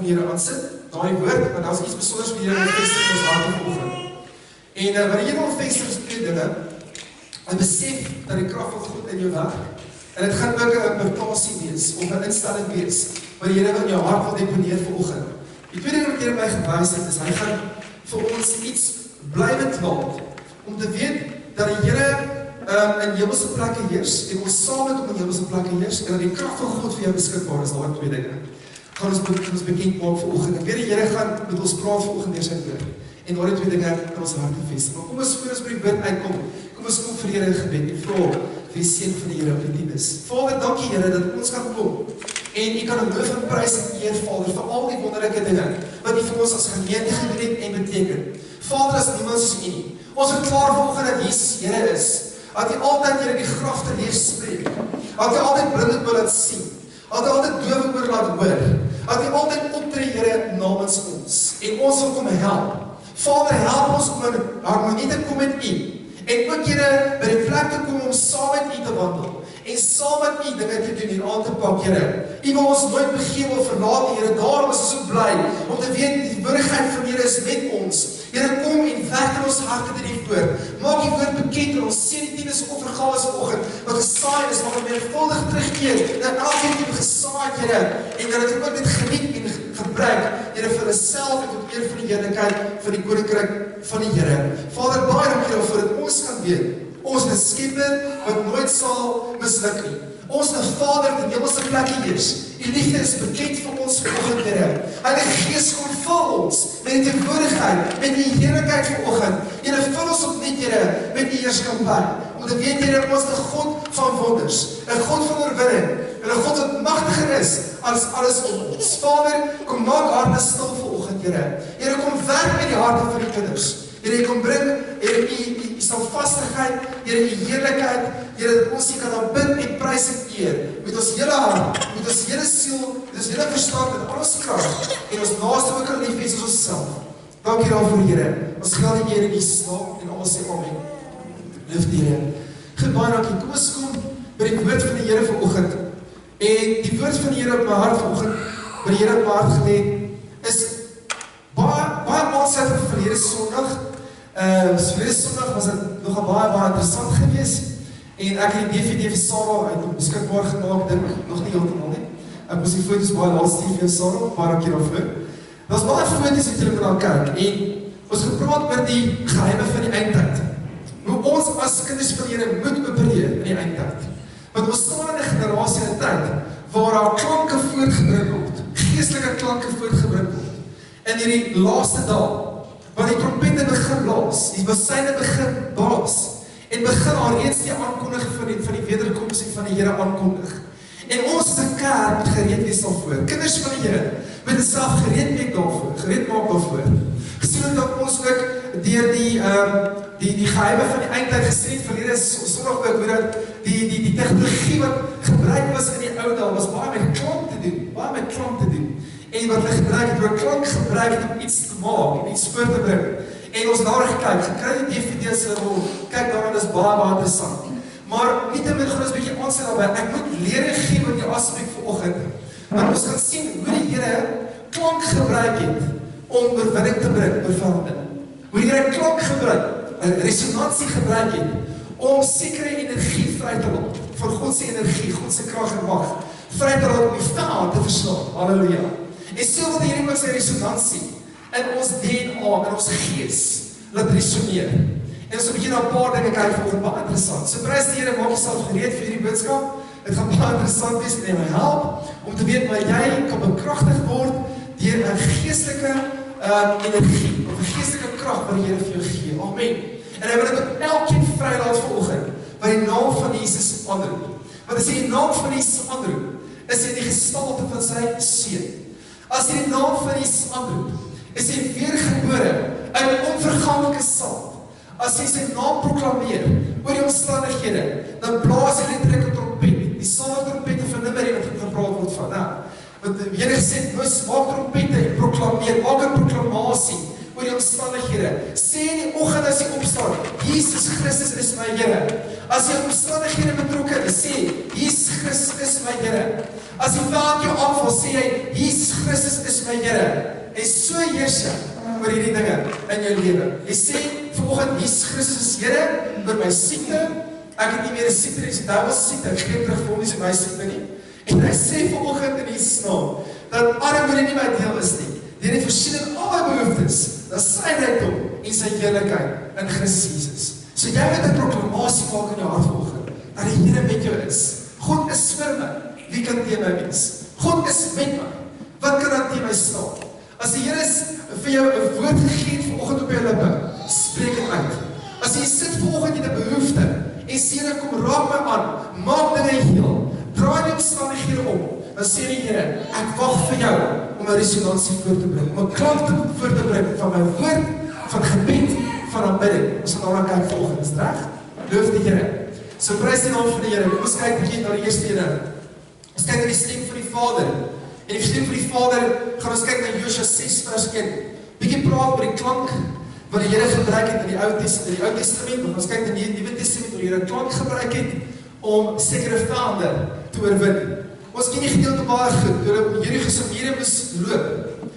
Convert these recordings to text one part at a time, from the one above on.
die Here aansit, daai woord, want daar is iets besonders wat die Here vestig in ons harte vanoggend. En wat die Here wil vestig is twee dinge, 'n besef dat die krag van God in jou werk, en dit gaan ook 'n impartasie wees, of 'n instelling wees, wat die Here in jou hart wil deponeer vanoggend. Die tweede ding wat die Here my gewys het, is hy gaan vir ons iets blywend laat, om te weet dat die Here in hemelse plekke heers, en ons saam met hom in hemelse plekke heers, en dat die krag van God vir jou beskikbaar is, daar twee dinge. Gaan ons bekend maak vanoggend. Ek weet die Here gaan met ons praat vanoggend deur sy woord. En daai twee dinge in ons harte vestig. Maar kom ons voor ons by die woord uitkom. Kom ons kom vir die Here in gebed en vra vir die seën van die Here op die diens. Vader, dankie Here dat ons kan kom. En U kan loof en prys en eer, Vader, vir al die wonderlike dinge wat U vir ons as gemeente gedoen het en beteken. Vader, as niemand soos U nie. Ons verklaar vanoggend dat Jesus Here is. Dat U altyd Here die grafte leef spreek. Dat U altyd blinde oor laat sien. Dat U altyd dowe oor laat hoor. Dat U altyd optree, Here, namens ons. En ons wil kom help. Vader, help ons om in harmonie te kom met U. En ook, Here, by die plek te kom om saam met U te wandel. En saam met U dinge te doen en aan te pak, Here. U wil ons nooit begewe of verlaat, Here. Daarom is ons so bly om te weet die waardigheid van Here is met ons. Here, kom en werk in ons harte deur die woord. Maak die woord bekend en ons sien die tiendes offergawe vanoggend wat gesaai is, mag dit menigvuldig terugkeer. Dat elkeen wat gesaai, Here, en dat dit ook net geniet en gebruik, Here, vir hulself en tot eer van die heerlikheid van die koninkryk van die Here. Vader, baie dankie daarvoor dat ons kan weet, ons is 'n Skepper wat nooit sal misluk nie. Ons is 'n Vader wat in hemelse plekke heers. U liefde is bekend vir ons vanoggend, Here. Heilige Gees, kom vul ons met die teenwoordigheid, met die heerlikheid vanoggend. Here, vul ons opnuut, Here, met die heerskappy. Om te weet, Here, ons is 'n God van wonders, 'n God van oorwinning, en 'n God wat magtiger is as alles om ons. Vader, kom maak harte stil vanoggend, Here. Here, kom werk met die harte van die kinders. Here, kom bring, Here, U standvastigheid, Here, U heerlikheid, Here, dat ons U kan aanbid en prys en eer, met ons hele hart, met ons hele siel, met ons hele verstand, met al ons krag, en ons naaste ook al lief hê soos onsself. Dankie daarvoor, Here. Ons geld die Here in Jesus naam, en almal sê amen. Lief die Here. Goed, baie dankie. Kom ons kom by die woord van die Here vanoggend. En die woord van die Here op my hart vanoggend, by die Here op my hart gelê, is baie maandheid van verlede Sondag. Verlede Sondag was dit nogal baie interessant geweest. En ek het die DVD vir Sarah uit beskikbaar gemaak, dink nog nie heeltemal nie. Ek moes die foto's baie laat stuur vir Sarah, baie dankie daarvoor. Daar's baie foto's wat julle moet aan kyk en ons gepraat oor die geheime van die eindtyd. Hoe ons as kinders van die Here moet opereer in die eindtyd. Want ons staan in 'n generasie en 'n tyd waar daar klanke voortgebring word, geestelike klanke voortgebring word. In hierdie laaste dae, waar die trompette begin blaas, die basyne begin blaas, en begin alreeds die aankondiging van die wederkoms en van die Here aankondig. En ons as 'n kerk moet gereed wees daarvoor. Kinders van die Here moet dit self gereed maak daarvoor. Gesien het dat ons ook deur die geheime van die eindtyd gesien het verlede Sondag ook hoe dat die tegnologie wat gebruik was in die ou dae was baie met klank te doen. En wat hulle gebruik het, oor klank gebruik het om iets te maak en iets voor te bring. En ons daar gekyk, gekry die DVD's hulle wil kyk daarna, dis baie interessant. Maar nietemin gaan ons 'n bietjie aanstel daarbey. Ek moet lering gee met die aspek vanoggend. Want ons gaan sien hoe die Here klank gebruik het om oorwinning te bring oor vyande. Hoe die Here klank gebruik, 'n resonansie gebruik het om sekere energie vry te laat. Van God se energie, God se krag en mag vry te laat om die vyand te verslaan. Halleluja. En so wil die Here ook sy resonansie in ons DNA, in ons gees laat resoneer. En ons begin na 'n paar dinge kyk vir baie interessant. So prys die Here, maak jouself gereed vir hierdie boodskap. Dit gaan baie interessant wees en my help om te weet maar jy kan bekragtig word deur 'n geestelike energie, of 'n geestelike krag wat die Here vir jou gee. Amen. En hy wil dit op elkeen vrylaat vanoggend by die naam van Jesus aanroep. Want as jy die naam van Jesus aanroep, is jy die gestalte van sy seun. As jy die naam van Jesus aanroep, is jy weergebore in 'n onverganklike saad. As jy sy naam proklameer oor die omstandighede, dan blaas jy letterlik 'n trompet. Die same trompette van Nimmer wat gepraat word van. Want die Here gesê, maak trompette en proklameer, maak 'n proklamasie oor die omstandighede. Sê in die oggend as jy opstaan, Jesus Christus is my Here. As jy omstandighede betrokke is, sê, Jesus Christus is my Here. As die vyand jou aanval, sê jy, Jesus Christus is my Here. En so heers jy oor hierdie dinge in jou lewe. Jy sê, vanoggend, Jesus Christus is Here, oor my siekte, ek het nie meer 'n siekte, dis die duiwel se siekte, ek gee terug vir hom, dis my siekte nie. En hy sê vanoggend in Jesus naam, dat armoede nie my deel is nie. Die het voorsien in al my behoeftes, dat sy rykdom en sy heerlikheid in Christus Jesus. So jy moet 'n proklamasie maak in jou hart vanoggend, dat die Here met jou is. God is vir my, wie kan teen my wees? God is met my, wat kan dan teen my staan? As die Here vir jou 'n woord gegee het vanoggend op jou lippe, spreek dit uit. As jy sit vanoggend in 'n behoefte, en sê, Here, kom raak my aan, maak dinge heel, draai die omstandighede om, dan sê die Here, ek wag vir jou, om 'n resonansie voor te bring, om 'n klank voor te bring, van my woord, van gebed, van aanbidding. Ons gaan daarna kyk vanoggend, is dit reg? Loof die Here. So prys die naam van die Here. Kom ons kyk bietjie na die eerste ene. Ons kyk na die stem van die Vader. En die stem van die Vader, gaan ons kyk na Josua 6 vers 1. Bietjie praat oor die klank wat die Here gebruik het in die Ou Testament. Ons kyk na die Nuwe Testament waar die Here klank gebruik het om sekere vyande te oorwin. Ons ken die gedeelte baie goed, toe Jerigo se mure moes loop.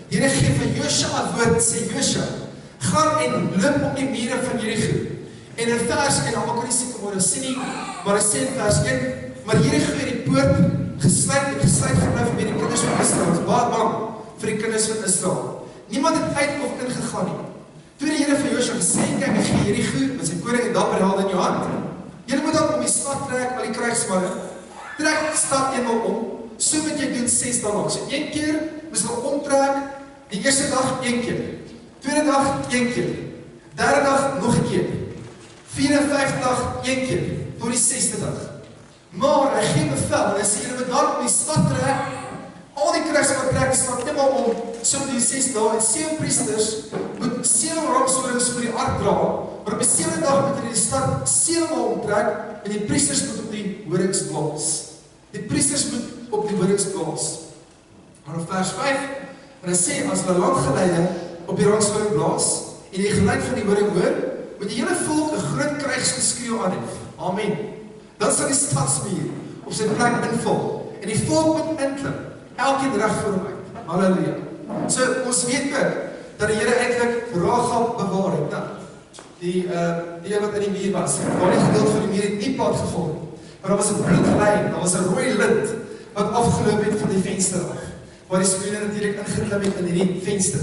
Die Here gee vir Josua woord, sê Josua, gaan en loop op die mure van Jerigo. En in vers 1, almal kan nie seker môre sien nie, maar hy sê in vers 1, maar Jerigo het die poort gesluit gebly vir die kinders van Israel. Baie bang vir die kinders van Israel. Niemand het uit of ingegaan nie. Toe die Here vir Josua gesê, kyk, ek gee Jerigo met sy koning en dapper helde in jou hand. Julle moet dan om die stad trek, al die krygsmanne. Trek die stad eenmaal om, so moet jy doen 6 dae lank. So 1 keer moes hulle omtrek, die eerste dag 1 keer, tweede dag 1 keer, derde dag nog 'n keer, 54 dag 1 keer, tot die 6de dag. Maar hy gee bevel, en hy sê, julle moet dan om die stad trek, al die krygsmanne trek die stad eenmaal om, so met die 6 dae, en 7 priesters moet 7 ramshorings vir die ark dra, maar op die 7de dag moet hulle die stad 7 maal omtrek, en die priesters moet op die horings blaas. Die priesters moet op die horings blaas. Maar in vers 5, en hy sê, as hulle landgeleide op die ramshoring blaas, en die geluid van die horing hoor, moet die hele volk 'n groot krygsgeskreeu aanhef. Amen. Dan sal die stadsmuur op sy plek invul, en die volk moet inklim, elkeen reg voor hom uit. Halleluja. So, ons weet ook, dat die Here eintlik Rahab bewaar het. Nou, die wat in die muur was, waar die gedeelte van die muur het nie pad gevolg, maar daar was 'n bloedlyn, daar was 'n rooi lint, wat afgeloop het van die venster af, waar die spioene natuurlik ingeklim het in die venster.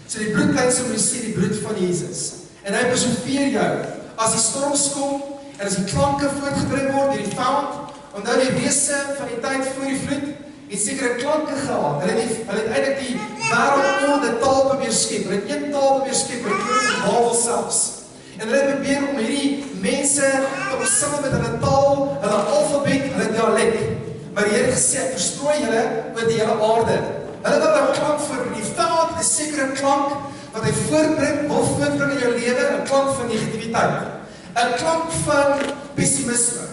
So die bloedlyn simboliseer die bloed van Jesus. En hy preserveer jou, as die storms kom, en as die klanke voortgebring word deur die vyand, onthou die reëse van die tyd voor die vloed, het sekere klanke gehad. Hulle het eintlik die wêreldorde taal probeer skep. Hulle het een taal probeer skep, hulle het Babel selfs. En hulle het probeer om hierdie mense te omsingel met hulle taal, hulle alfabet, hulle dialek. Maar die Here gesê, ek verstrooi julle oor die hele aarde. Hulle wil 'n klank vir die vyand, 'n sekere klank wat hy wil voortbring in jou lewe, 'n klank van negativiteit, 'n klank van pessimisme,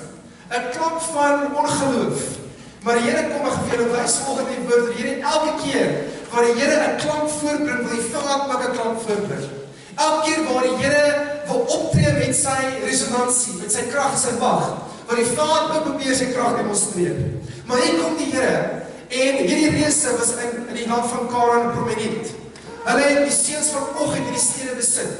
'n klank van ongeloof. Maar die Here kom en vir julle wys volgens die woord, die Here elke keer waar die Here 'n klank voortbring, wil die vyand ook 'n klank voortbring. Elke keer waar die Here wil optree met sy resonansie, met sy krag en sy mag, waar die vyand ook probeer sy krag demonstreer. Maar hier kom die Here, en hierdie reëse was in die land van Kanaan prominent. Hulle het die seuns van Og in die stede besit.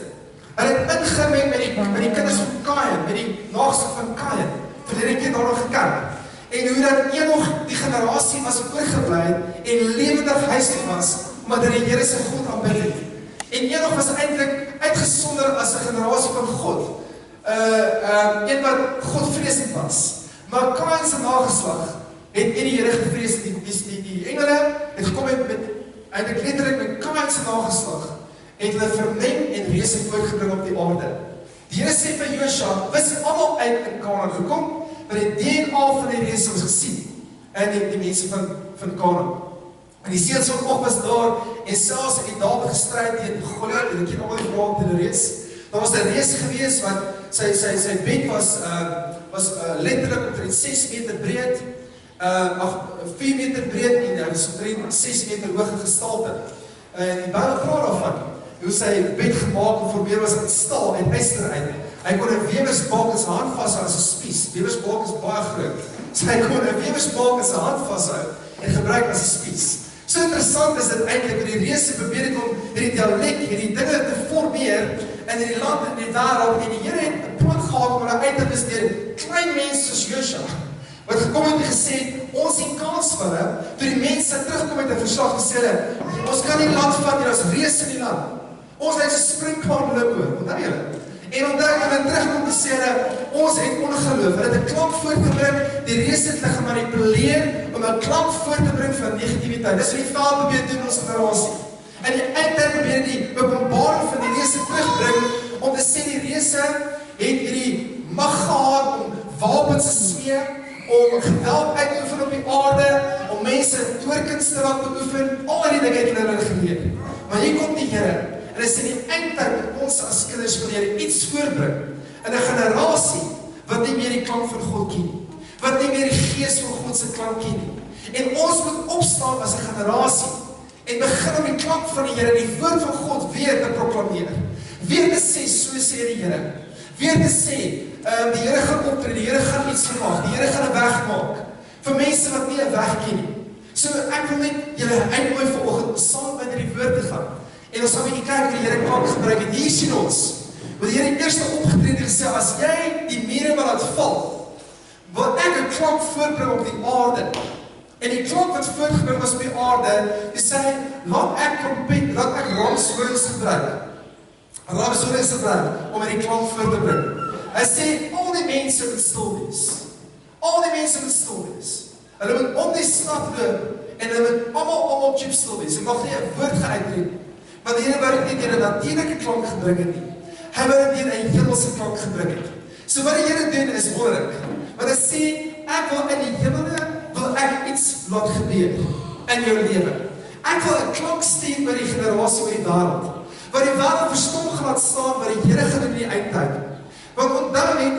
Hulle het ingemeng met die kinders van Kain, met die nageslag van Kain. Verlede keer daar nog gekyk. En hoe dat Enoch die generasie was oorgebly en lewendig huis toe was, omdat hy die Here se God aanbid het. En Enoch was eintlik uitgesonder as 'n generasie van God. Een wat Godvreesend was. Maar Kain se nageslag het nie die Here gevrees. Die engele het gekom met eintlik letterlik met Kain se nageslag, het hulle vermeng en reëse voortgebring op die aarde. Die Here sê vir Josua, wis almal uit in Kanaan. Hoekom? Want die DNA van die reëse was gesien in die mense van Kanaan. En die seuns van Og was daar, en selfs het die Dawid gestryd teen Goliat, en ek ken almal die verhaal teen die reus. Daar was 'n reus gewees wat sy bed was letterlik omtrent 6 meter breed, 4 meter breed en so 6 meter hoog gestalte. En die Bybel praat daarvan hoe sy bed gemaak en formeer was in staal en yster uit. Hy kon 'n wewersbalk in sy hand vashou as 'n spies. Wewersbalk is baie groot. So hy kon 'n wewersbalk in sy hand vashou en gebruik as 'n spies. So interessant is dit eintlik hoe die reëse probeer het om hierdie dialek, hierdie dinge te formeer in die land en die wêreld, en die Here het 'n plan gehad om hulle uit te besteed klein mense soos Josua, wat gekom het en gesê, ons het kans vir hulle, toe die mense terugkom met 'n verslag gesê hulle, ons kan nie land vat nie, ons reus in die land. Ons het 'n springplan hulle oor, onthou julle? En omdat hulle terugkom te sê hulle, ons het ongeloof, hulle het 'n klank voortgebring, die reus het hulle gemanipuleer om 'n klank voor te bring van negativiteit. Dis wat die vyand probeer doen in ons generasie. En die eindtyd probeer die openbaring van die reus terugbring om te sê die reus het hierdie mag gehad om wapens te smee, om geweld uit te oefen op die aarde, om mense toorkunste te laat beoefen, al die dinge het hulle geleer. Maar hier kom die Here, en hy sê die eindtyd ons as kinders van die Here iets voorbring, in 'n generasie, wat nie meer die klank van God ken nie, wat nie meer die gees van God se klank ken nie. En ons moet opstaan as 'n generasie, en begin om die klank van die Here, die woord van God weer te proklameer. Weer te sê, so sê die Here. Weer te sê, die Here gaan optree, die Here gaan iets gemaak, die Here gaan 'n weg maak, vir mense wat nie 'n weg ken nie. So ek wil net julle uitnooi vanoggend om saam met die woord te gaan. En ons gaan 'n bietjie kyk hoe die Here klank gebruik het. Hier sien ons, wat die Here eerste opgetree het gesê, as jy die mure wil laat val, wil ek 'n klank voortbring op die aarde. En die klank wat voortgebring was op die aarde, die sê, laat ek ramshorings gebruik. Ramshorings gebruik, om die klank voor te bring. Hy sê, al die mense moet stil wees. Al die mense moet stil wees. Hulle moet om die stad loop, en hulle moet allemaal chip stil wees. Ek mag nie 'n woord geuitdruk, want die Here wou dit nie deur 'n natuurlike klank gebring het nie. Hy wou dit deur 'n hemelse klank gebring het. So wat die Here doen is wonderlik. Want hy sê, ek wil in die hemele, wil ek iets laat gebeur in jou lewe. Ek wil 'n klank stuur by die generasie oor die wêreld, waar die wêreld verstom gaan laat staan, waar die Here gaan in die eindtyd. Want onthou net,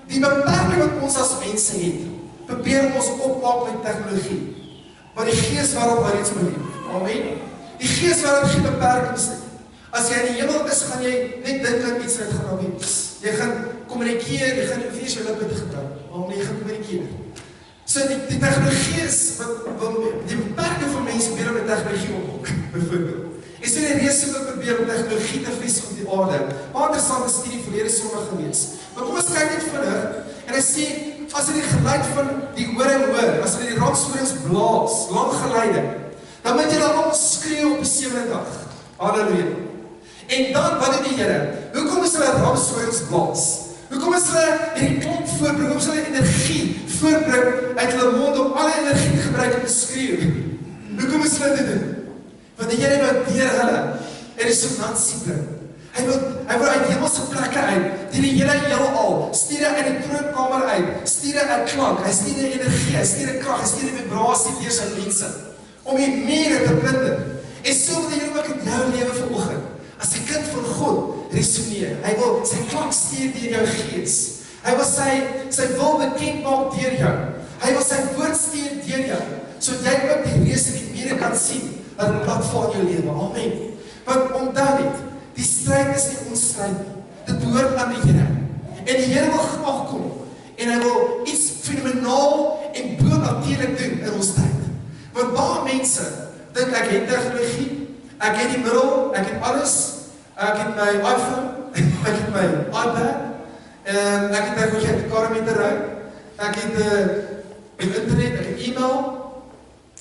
die beperking wat ons as mense het, probeer ons opmaak met tegnologie. Maar die gees waarop hy reeds beleef. Amen. Die gees waarop geen beperkings nie. As jy in die hemel is, gaan jy net dink aan iets wat gaan wees. Jy gaan kommunikeer, jy gaan nie jou lippe te gebruik. Amen, jy gaan kommunikeer. So die tegnologie is, die beperking van mense probeer om die tegnologie opmaak, bijvoorbeeld. En so die reëse wil probeer om tegnologie te vestig op die aarde. Maar interessante studie verlede Sondag gewees. Maar kom ons kyk net vinnig, en hy sê, as hy die geluid van die horing hoor, as hy die ramshorings blaas, lang geluide, dan moet jy dan allemaal skreeu op die 7de dag. Halleluja. En dan, wat het die Here? Hoekom is hulle ramshorings blaas? Hoekom is hulle hierdie klank voorbring? Hoekom is hulle energie voorbring uit hulle mond om alle energie te gebruik om te skreeu? Hoekom is hulle dit doen? Want die Here wil deur hulle resonansie bring. Hy wil uit hemelse plekke uit, die hele heelal, stuur hy uit die troonkamer uit, stuur hy 'n klank, hy stuur hy energie, hy stuur hy krag, hy stuur hy vibrasie deur sy mense, om die mure te blinder. En so wil die Here ook in jou lewe vanoggend, as 'n kind van God, resoneer. Hy wil sy klank stuur deur jou gees. Hy wil sy wil bekend maak deur jou. Hy wil sy woord stuur deur jou, sodat jy ook die reëse die mure kan sien, dat het platform in jou lewe. Amen. Want onthou dit, die stryd is nie ons stryd nie. Dit behoort aan die Here. En die Here wil graag kom. En hy wil iets fenomenaal en bonatuurlik doen in ons tyd. Want baie mense dink ek het tegnologie, ek het die middel, ek het alles, ek het my iPhone, ek het my iPad, ek het tegnologie, ek het kar met 'n ry, ek het internet, ek het e-mail,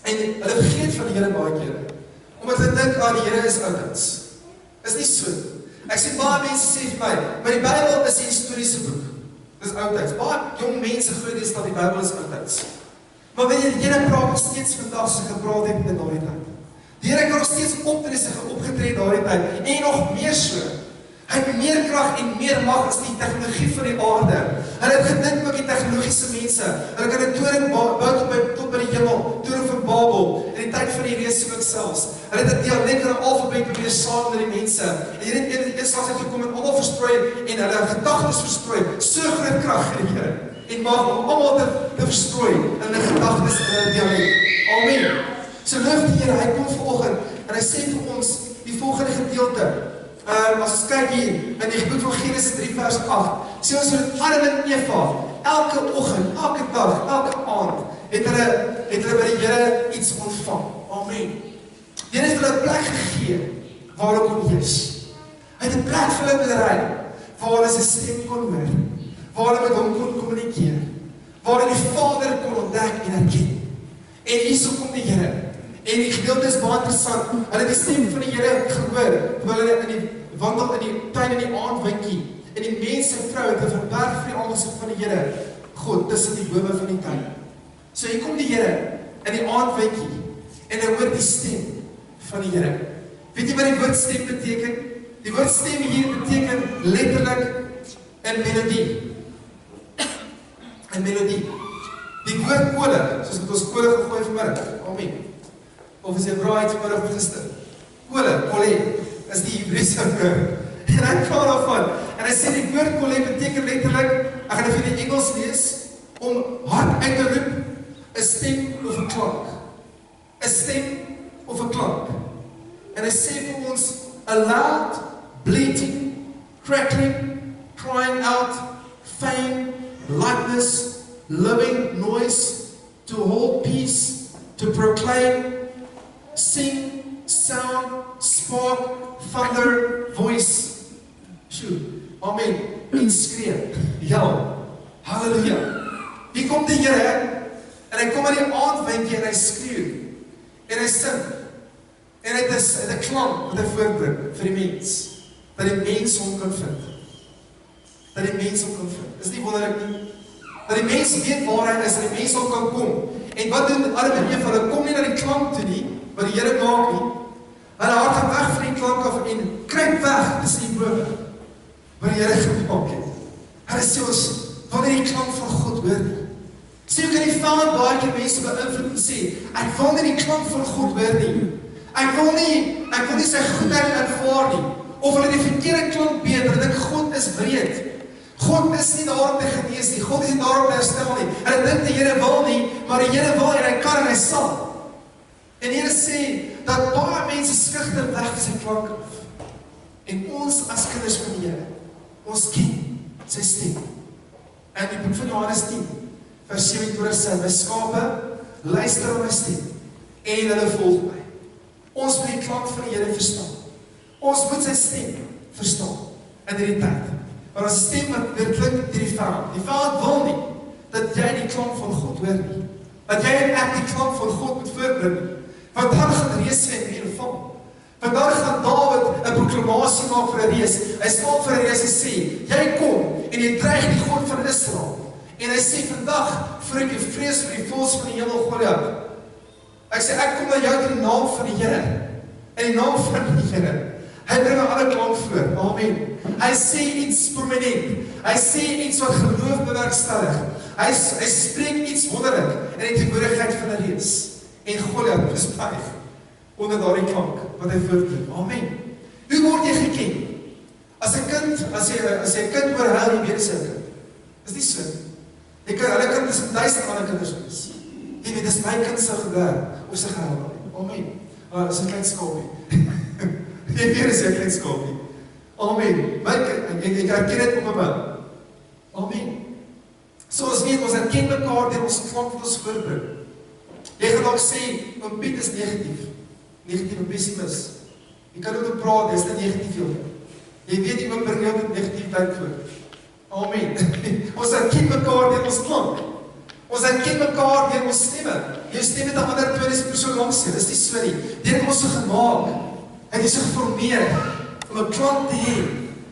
en hulle vergeet van die Here baie kere. Omdat hulle dink, die Here is oudheids. Is nie so. Ek sê, baie mense sê vir my, maar die Bybel is 'n historiese boek. Dis oudheids. Baie jong mense glo dis dat die Bybel is oudheids. Maar wanneer die Here praat nog steeds vandag sy gepraat het in daardie tyd. Die Here kan nog steeds opgetree daardie tyd. En nog meer so. Hy het meer krag en meer mag as die tegnologie van die aarde. Hulle het gedink ook die tegnologiese mense. Hulle kan 'n toring bou tot by die hemel, toring van Babel, in die tyd van die reëse ook selfs. Hulle het 'n dialek en 'n alfabet probeer saam met die mense. En hier het eers gekom en almal versprei en hulle gedagtes versprei. So groot krag in die Here. En maak om almal te verstrooi in hulle gedagtes en hulle dialek. Amen. So loof die Here, hy kom vanoggend en hy sê vir ons die volgende gedeelte. As ons kyk hier in die boek van Genesis 3 vers 8, sê ons dat Adam en Eva elke oggend, elke dag, elke aand het hulle by die Here iets ontvang. Amen. Die Here het hulle 'n plek gegee waar hulle kon wees. Hy het 'n plek vir hulle berei waar hulle sy stem kon hoor, waar hulle met hom kon kommunikeer, waar hulle die Vader kon ontdek en herken. En hierso kom die Here. En die gedeelte is baie interessant. Hulle het die stem van die Here gehoor, terwyl hulle in die wandel in die tuin in die aandwindjie. En die mens en vrou het 'n verberg vir die aangesig van die Here, God, tussen die bome van die tuin. So hier kom die Here in die aandwindjie en hy hoor die stem van die Here. Weet jy wat die woord stem beteken? Die woord stem hier beteken letterlik 'n melodie. 'n melodie. Die woord kole, soos wat ons kole gegooi vanmiddag. Amen. Of as jy braai vanmiddag of gister. Kole, is die Hebreëse woord. En hy praat daarvan. En hy sê die woord kole beteken letterlik, ek gaan vir die Engels lees, om hard uit te roep, 'n stem of 'n klank. 'n stem of 'n klank. En hy sê vir ons, a loud, bleating, crackling, crying out, fame, lightness, living noise, to hold peace, to proclaim, sing, sound, spark, thunder, voice. Sjoe, amen, en skree, ja, halleluja. Hier kom die Here, en hy kom in die aandwindjie en hy skreeu, en hy sing, en hy het 'n klank wat hy voorbring vir die mens, dat die mens hom kan vind. Dat die mens hom kan vind. Is nie wonderlik nie? Dat die mens weet waar hy is, en die mens hom kan kom. En wat doen Adam en Eva? Hulle kom nie na die klank toe nie, wat die Here maak nie. Hulle hardloop weg van die klank af en kruip weg tussen die bome, wat die Here gemaak het. Hulle sê ons, wil nie die klank van God hoor nie. Sê hoe kan die veld baie keer mense beïnvloed en sê, ek wil nie die klank van God hoor nie. Ek wil nie sy goedheid ervaar nie. Of hulle die verkeerde klank beter, en dink God is breed. God is nie daar om te genees nie. God is nie daar om te herstel nie. Hulle dink die Here wil nie, maar die Here wil en hy kan en hy sal. En die Here sê, dat baie mense skugter weg sy klank af. En ons as kinders van die Here, ons ken sy stem. En die boek van Johannes 10, vers 27 sê, my skape luister op my stem, en hulle volg my. Ons moet die klank van die Here verstaan. Ons moet sy stem verstaan in hierdie tyd. Maar ons stem wat weer klink deur die vyand. Die vyand wil nie dat jy die klank van God hoor nie. Dat jy en ek die klank van God moet voorbring. Want dan gaan reus en weer val. Want dan gaan Dawid 'n proklamasie maak vir 'n reus. Hy staan vir 'n reus en sê, jy kom en jy dreig die God van Israel. En hy sê vandag voor ek vrees vir die voëls van die hemel Goliat. Ek sê ek kom na jou in die naam van die Here. In die naam van die Here. Hy bring alle klank voor. Amen. Hy sê iets prominent. Hy sê iets wat geloof bewerkstellig. Hy spreek iets wonderlik in die teenwoordigheid van 'n reus. En Goliat bespuig onder daardie klank wat hy voortbring. Amen. Hoe word jy geken? As 'n kind, as jy 'n kind oorhuil, jy weet dis 'n kind. Dis nie so. Hulle kan dis 1000 ander kinders wees. Jy weet, dis my kind se gebeur of sy gehuil. Amen. Dis 'n klein skaapie. Jy weet dis 'n klein skaapie. Amen. My kind, ek herken dit op my. Amen. So ons weet, ons herken mekaar deur ons klank wat ons voorbring. Jy gaan dalk sê, oom Piet is negatief. Negatieve pessimis. Jy kan ook praat, dis nie negatief jou. Jy weet jy bring jou met negativiteit voor. Amen. Ons herken mekaar deur ons klank. Ons herken mekaar deur ons stemme. Jou stem het 'n ander tweede persoon langs jou. Dis nie so nie. Dit het ons so gemaak. En jy so geformeer om 'n klank te hê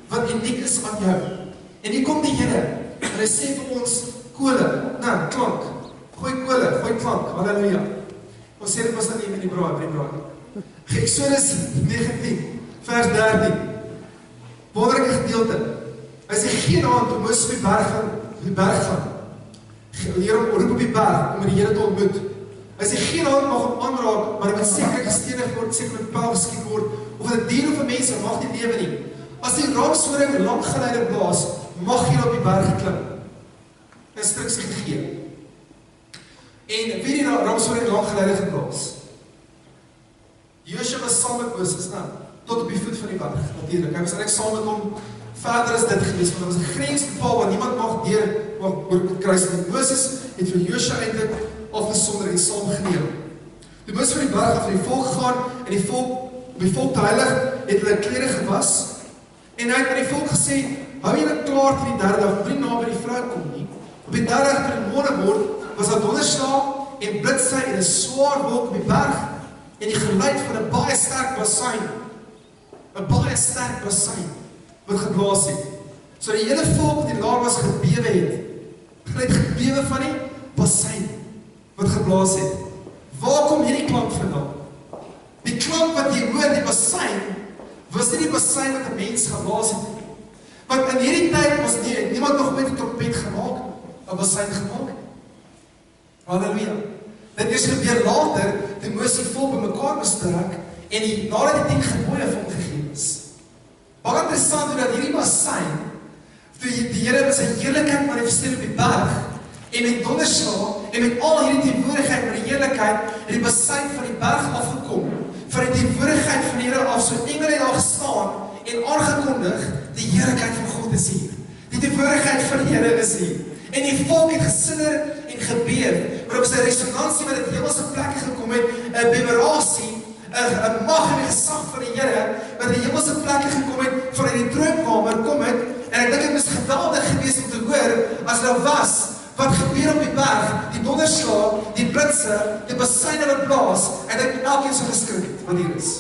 wat uniek is aan jou. En hier kom die Here. En hy sê vir ons kole, klank. Gooi kole, gooi klank. Halleluja. Ons sê dit was dan nie met die braai. Eksodus 19 vers 13. Wonderlike gedeelte. Hy sê geen aand toe Moses op die berg gaan. Die Here roep op die berg om met die Here te ontmoet. Hy sê geen aand mag hom aanraak, maar hy moet seker gestenig word, seker met pyl geskiet word, of 'n dier of 'n mens mag nie lewe nie. As die ramshoring lank geleider blaas, mag jy op die berg klim. Instruksie gegee. En wie die ramshoring lank geleider geblaas? Joshua, saam met Moses, nou, tot op die voet van die berg, natuurlijk. Hy was eintlik saam met hom, verder is dit gewees, want daar was 'n grens bepaal waar niemand mag oor die kruis met Moses, het vir Josua eintlik afgesonder en saamgeneem. Toe Moses van die berg af in die volk gaan, en die volk te heilig, het hulle klere gewas, en hy het aan die volk gesê, hou julle klaar vir die derde dag, moenie na by die vrou kom nie. Op die derde dag toe die môre word, was daar donderslag en blitse en 'n swaar wolk op die berg, en die geluid van 'n baie sterk bassein, 'n baie sterk bassein, wat geblaas het. So die hele volk wat die laar was gebewe het. Hulle het gebewe van die bassein, wat geblaas het. Waar kom hierdie klank vandaan? Die klank wat jy hoor, die bassein, was nie die bassein wat 'n mens geblaas het. Want in hierdie tyd was niemand nog met die trompet gemaak, 'n bassein gemaak. Halleluja. Dit is gebeur later, toe Moses die volk bymekaar moes trek, en nadat die 10 gebooie vir hom gegee is. Baie interessant hoe dat hierdie bassein, toe die Here met sy heerlikheid manifesteer op die berg, en met donderslag, en met al hierdie teenwoordigheid met die heerlikheid, het die bassein van die berg afgekom, van die teenwoordigheid van die Here af, so engele het daar gestaan, en aangekondig, die heerlikheid van God is hier. Die teenwoordigheid van die Here is hier. En die volk het gesinner en gebeef, maar op sy resonansie met die hemelse plekke gekom het, 'n beverasie, 'n mag en 'n gesag van die Here, wat die hemelse plekke gekom het, vanuit die troonkamer kom het, en ek dink dit was geweldig geweest om te hoor, as daar was, wat gebeur op die berg, die donderslag, die blitse, die basseine wat blaas, en ek elkeen so geskrik het, wat hier is.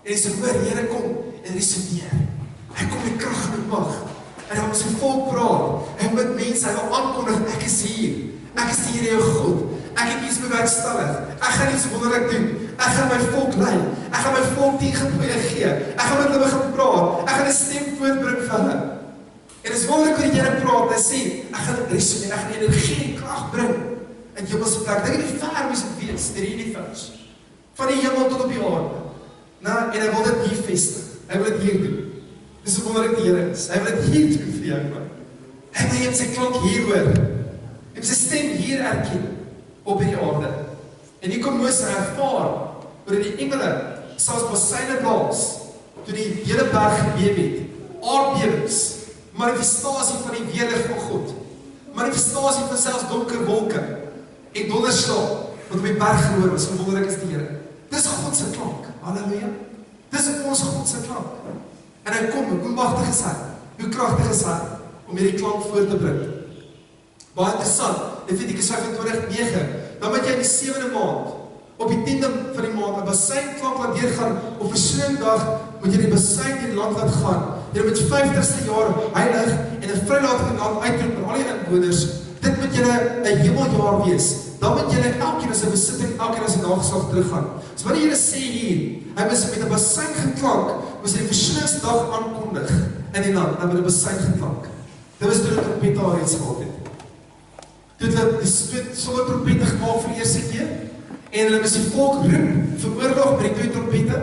En hy sê, hoor, die Here kom, en hy sê, nee, hy kom met krag en met mag, en hy wil sy volk praat, hy wil met mense, hy wil aankondig, ek is hier, ek is die Here jou God, ek het iets bewerkstellig, ek gaan iets wonderlik doen, ek gaan my volk lei, ek gaan my volk 10 gebooie gee, ek gaan met hulle begin praat, ek gaan 'n stem voortbring vir hulle. En dis wonderlik hoe die Here praat, hy sê, ek gaan resoneer, ek gaan energie en krag bring, in die hemelse plek, dink jy ver moes het wees, die hierdie vers, van die hemel tot op die aarde, en hy wil dit hier vestig, hy wil dit hier doen, dis hoe wonderlik die Here is, hy wil dit hier doen vir jou, hy wil jy sy klank hier hoor, hy wil sy stem hier erken, op die aarde, en hier kom Moses ervaar, oor die engele, selfs basseine blaas, toe die hele berg gebeef het, aardbewings, manifestasie van die weerlig van God, manifestasie van selfs donker wolke, en donderslag, wat op die berg gehoor was, hoe wonderlik is die Here. Dis God se klank, halleluja, dis ons God se klank, en hy kom, hoe machtig is hy, hoe kragtig is hy, om hierdie klank voor te bring. Baie interessant, Levitikus 25:9, dan moet jy in die 7de maand, op die 10de van die maand, 'n basseinklank laat deurgaan, op 'n Sondag moet jy die bassein in die land laat gaan, jy moet 50ste jaar heilig, en 'n vrylating land uitroep vir al die inwoners, dit moet jy 'n hemeljaar wees, dan moet jy elkeen as 'n besitting, elkeen as 'n nageslag teruggaan. So wat die Here sê hier, hy moes met 'n bassein geklank, moes hy die versoeningsdag aankondig, in die land, dan met 'n bassein geklank. Dit was toe die trompet daar reeds gehad het. Toe het die somme trompette gemaak vir die eerste keer, en hulle moes die volk roep, vir oorlog met die 2 trompette,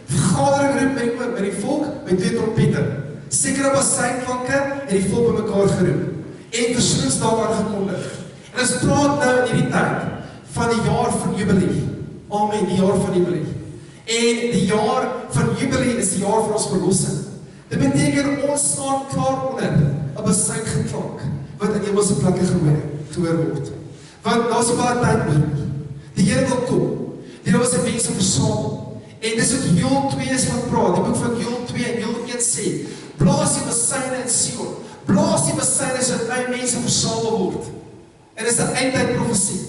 vergadering roep met die volk, met 2 trompette, sekere basseinklanke, en die volk by mekaar geroep, en versoeningsdag aangekondig. En ons praat nou in hierdie tyd, van die jaar van jubilee, amen, die jaar van jubilee, en die jaar van jubilee is die jaar van ons verlossing. Dit beteken ons staan klaar onder 'n basseinklank, wat in hemelse plekke gehoor word. Want daar is nie baie tyd oor nie. Die Here wil kom. Die Here wil sy mense versamel. En dis wat Joel 2 is van praat. Die boek van Joel 2 en Joel 1 sê, blaas die basseine in Sion. Blaas die basseine sodat my mense versamel word. En dis 'n eindtyd profesie.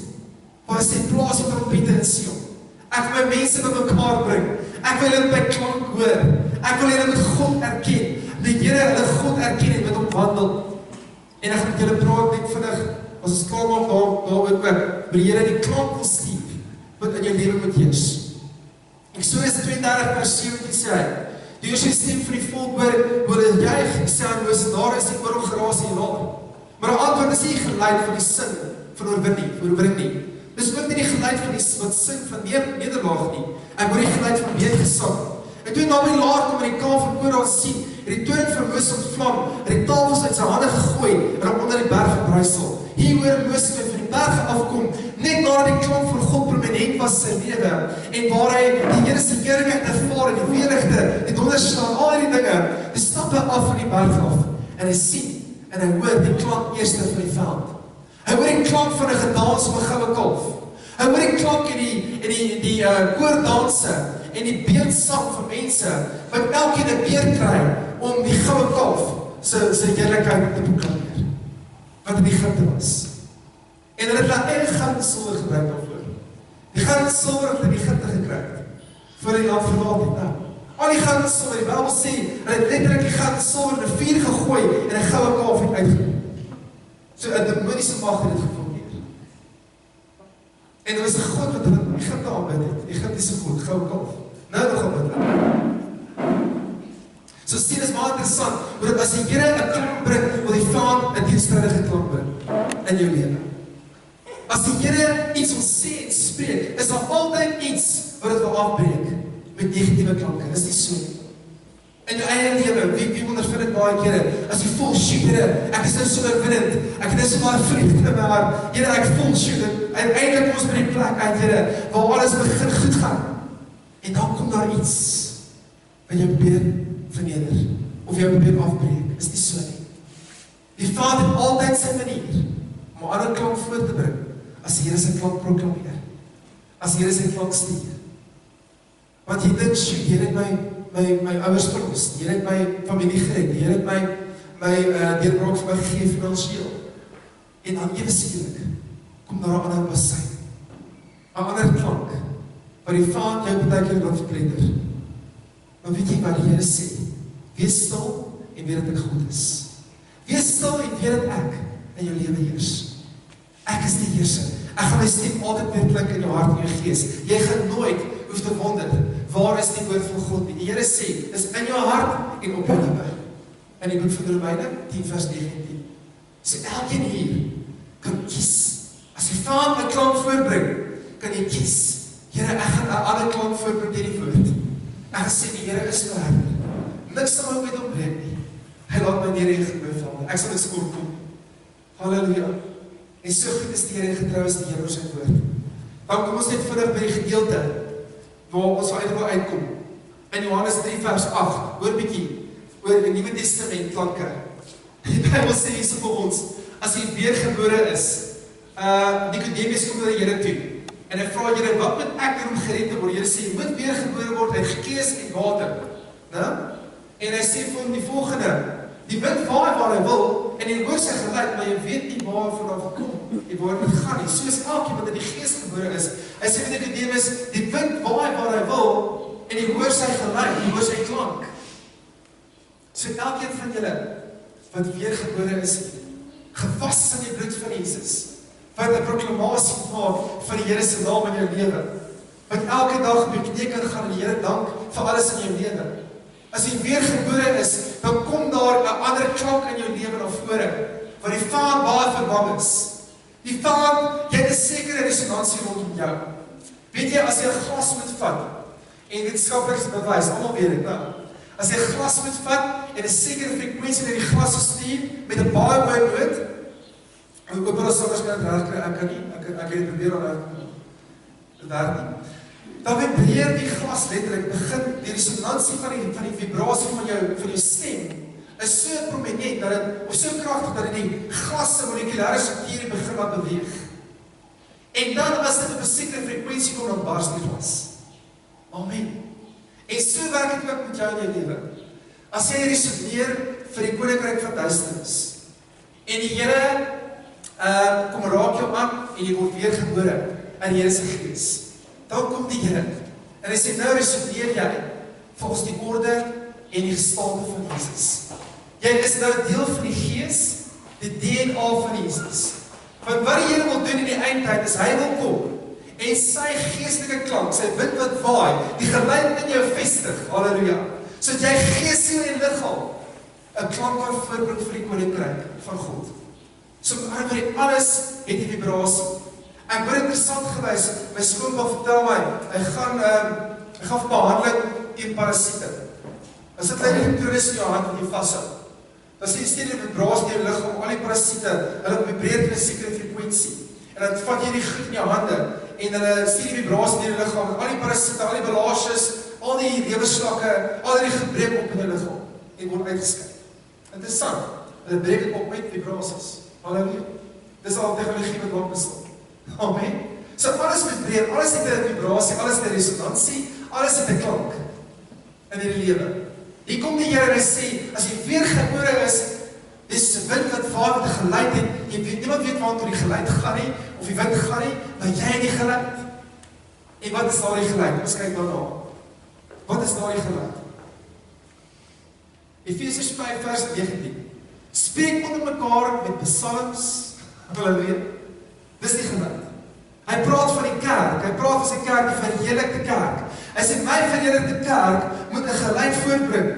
Waar hy sê, blaas die trompette in Sion. Ek wil my mense by mekaar bring. Ek wil hulle by klank hoor. Ek wil hulle met God erken. Die Here hulle God erken en met hom wandel. En ek gaan met julle praat net vinnig, as ons klaar maak daaroor ook, die Here die klank wil stuur, wat in jou lewe moet heers. Eksodus 32:17 sê hy, die Here stem vir die volk hoor, hoe hulle juig, sê aan Moses, daar is die oorlog geraas en laat. Maar die antwoord is nie die geluid van die sing van oorwinning nie. Dis ook nie die geluid van die wat sing van nederlaag nie. Ek hoor die geluid van beedgesang. En toe na by die laar kom en die kalf van Korah sien, het die toring van Moses ontvlam, het die tafels uit sy hande gegooi, en hom onder die berg gebrysel. Hier hoor Moses van die berg afkom, net nadat die klank van God prominent was in sy lewe, en waar hy die Here se heerlikheid ervaar, en die weerligte, die donderslaan, al die dinge, die stappe af van die berg af, en hy sien, en hy hoor die klank eerste van die veld. Hy hoor die klank van 'n gedans op 'n goue kalf. Hy hoor die klank en die koordanse, en die beeldsang van mense, wat elkeen 'n beer kry, om die goue kalf, sy heerlikheid te proklameer, wat in Egipte was. En hulle het hulle eie goud en silwer gebruik daarvoor. Die goud en silwer het in Egipte gekry, voor die land verlaat het nou. Al die goud en silwer, die Bybel sê, hulle het letterlik die goud en silwer in 'n vuur gegooi, en 'n goue kalf het uitgekom. So 'n demoniese mag het dit geformeer. En daar was 'n God wat hulle in Egipte aanbid het, Egiptiese God, goue kalf. Nou nog aanbid hulle. So sien is maar interessant, hoe dat as die Here 'n klank bring, wil die vyand 'n teenstrydige klank bring in jou lewe. As die Here iets wil sê en spreek, is daar altyd iets wat dit wil afbreek met negatiewe klanke. Is nie so nie. In jou eie lewe, wie ondervind dit baie kere, as jy voel, Here, ek is nou so oorwinnend, ek het nou so baie vreugde in my hart, Here, ek voel, en uiteindelik ons by die plek uit, Here, waar alles begin goed gaan. En dan kom daar iets, wat jou probeer verneder, of jou probeer afbreek, is nie so nie. Die Vader het altyd sy manier, om 'n ander klank voor te bring, as die Here sy klank proklameer, as die Here sy klank stuur. Want jy dink, die Here het my ouers verlos, die Here het my familie gered, die Here het my deurbraak vir my gegee finansieel. En dan ewe skielik, kom daar 'n ander basyn, 'n ander klank, wat die Vader jou partykeer laat verpletter. Maar weet jy wat die Here sê? Wees stil en weet dat ek God is. Wees stil en weet dat ek in jou lewe heers. Ek is die heerser. Ek gaan my stem altyd weer klink in jou hart en jou gees. Jy gaan nooit hoef te wonder, waar is die woord van God nie? Die Here sê, is in jou hart en op jou lippe. In die boek van Romeine 10 vers 19. So elkeen hier kan kies. As jy Vader 'n klank voorbring, kan jy kies. Here, ek gaan 'n ander klank voorbring deur die woord. Ek gaan sê, die Here is my herder. Niks sal my ooit ontbreek nie. Hy laat my neer en gebeur Vader. Ek sal niks oorkom. Halleluja. En so goed is die Here en getrou is die Here oor sy woord. Dan kom ons net vinnig by die gedeelte waar ons wil uitkom. In Johannes 3 vers 8, hoor bietjie oor die Nuwe Testament klanke. Die Bybel sê hier vir ons, as jy weergebore is, Nicodemus kom na die Here toe, en hy vra Here, wat moet ek doen om gered te word? Here sê, jy moet weergebore word uit gees en water. En hy sê vir hom die volgende, die wind waai waar hy wil, en jy hoor sy geluid, maar jy weet nie waar hy vandaan kom. Die woord moet gaan nie, soos elkeen wat in die gees gebore is. Hy sê vir Nicodemus, die wind waai waar hy wil, en jy hoor sy geluid, jy hoor sy klank. So elkeen van julle, wat weergebore is, gewas is in die bloed van Jesus, wat 'n proklamasie maak van die Here se naam in jou lewe, wat elke dag op jou knie kan gaan en die Here dank vir alles in jou lewe. As jy weergebore is, dan kom daar 'n ander klank in jou lewe na vore, wat die Vader baie verbang is. Die Vader, jy het 'n sekere resonansie rondom jou. Weet jy, as jy 'n glas moet vat, en wetenskaplik is bewys, almal weet dit, nou. As jy 'n glas moet vat, en 'n sekere frekwensie na die glas gestuur, met 'n baie hoë noot, en ek wil soms kan regkry, ek kan nie, ek het probeer om dit werk nie. Dan vibreer die glas letterlik, begin die resonansie van die vibrasie van jou stem, is so prominent, dat het, of so kragtig, dat die glas se molekulêre strukture begin wat beweeg. En dan, as dit op 'n sekere frekwensie kom, dan bars die glas. Amen. En so werk het ook met jou in jou lewe. As jy resoneer vir die koninkryk van duisternis, en die Here kom raak jou aan, en jy word weergebore in die Here se gees, dan kom die Here, en hy sê, nou resoneer jy volgens die orde en die gestalte van Jesus. Jy is nou deel van die gees, die DNA van Jesus. Want wat die Here wil doen in die eindtyd, is hy wil kom, en sy geestelike klank, sy wind wat waai, die geluid in jou vestig, halleluja, so dat jy gees, siel en liggaam 'n klank kan voorbring vir die koninkryk van God. So alles het die vibrasie. Ek word interessant gewys, my skoonpa vertel my, hy gaan vir behandeling teen parasiete. As dit klein elektrodes in jou hand wat jy vashou, dan sê jy steeds die vibrasie in jou liggaam, al die parasiete, hulle vibreer in 'n sekere frekwensie. En dan vat jy die goed in jou hande, en hulle stuur die vibrasie deur die liggaam, al die parasiete, al die balages, al die lewerslakke, al die gebrek op in die liggaam en word uitgeskei. Interessant. Hulle breek dit op met vibrasies. Halleluja. Dis al tegnologie wat daar bestaan. Amen. So alles met breek, alles het 'n vibrasie, alles het 'n resonansie, alles het 'n klank in die lewe. Hier kom die Here en hy sê, as jy weer gebore is, dis 'n wind wat vaar met 'n geluid het, niemand weet waartoe die geluid gaan nie, of die wind gaan nie, maar jy het die geluid. En wat is daardie geluid? Ons kyk daarna. Wat is daardie geluid? Efesiërs 5 vers 19. Spreek onder mekaar met psalms. Halleluja. Dis die geluid. Hy praat van die kerk. Hy praat van sy kerk, die verheerlikte kerk. Hy sê my verheerlikte kerk moet 'n geluid voortbring.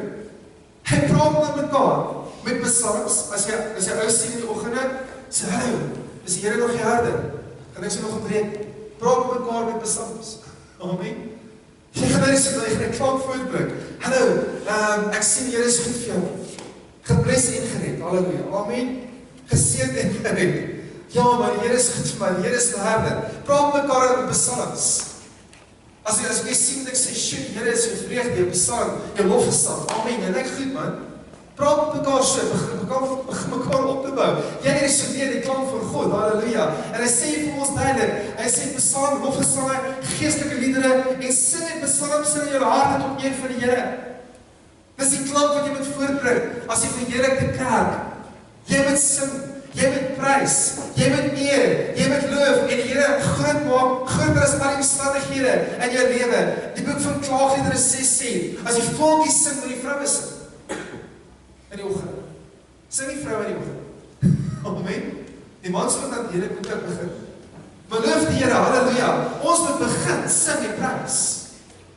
Hy praat onder mekaar met psalms. As jy ou sien in die oggende, sê hallo, is die Here nog die herder? Kan ek so nog ontbreek? Praat met mekaar met psalms. Amen. Jy gaan nou sê, jy gaan 'n klank voortbring. Hallo, ek sien die Here is goed vir jou. Gebless en gered. Halleluja. Amen. Geseënd en gered. Ja, maar die Here is goed vir my. Die Here is my herder. Praat met mekaar met psalms. As jy sien dat ek sê, "Sjoe, die Here is jou vreugde, jou psalm, jou lofgesang." Amen. Jy lyk goed, man. Praat met mekaar so, begin mekaar op te bou. Jy resoneer die klank van God. Halleluja. En hy sê vir ons duidelik, hy sê psalm, lofgesange, geestelike liedere en sing en psalms in jou hart tot eer van die Here. Dis die klank wat jy moet voortbring as jy verheerlikte kerk. Jy moet sing, jy moet prys, jy moet eer, jy moet loof en die Here groot maak, groter as al die omstandighede in jou lewe. Die boek van Klaagliedere 6 sê, as die voeltjies sing, wil die vroue sing. In die oggend. Sing die vrou in die oggend. Amen. Die mans moet natuurlik moet begin. Beloof die Here, halleluja. Ons moet begin sing en prys.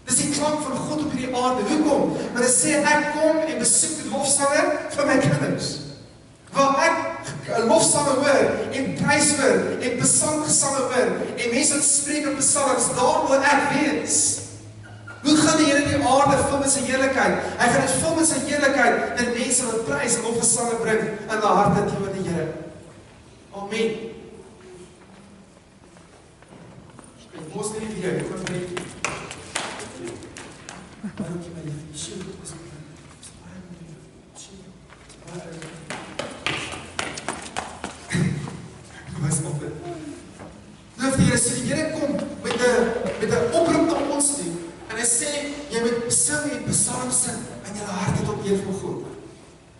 Dis die klank van God op hierdie aarde. Hoekom? Want hy sê ek kom en besoek die lofsange van my kinders. Waar ek 'n lofsange hoor en prys hoor en psalmgesange hoor en mense wat spreek op psalms, daar wil ek wees. Hoe gaan die Here die aarde vul met sy heerlikheid? Hy gaan dit vul met sy heerlikheid en mense wat prys en lofgesange bring in hulle harte teenoor die Here. Amen. Ek mos nie die Here kon bring. Dankie my liefie. Sjoe, dis Loof die Here, sê die Here kom met 'n oproep na ons toe. En hy sê, jy moet sing en psalms sing in jou harte tot eer van God.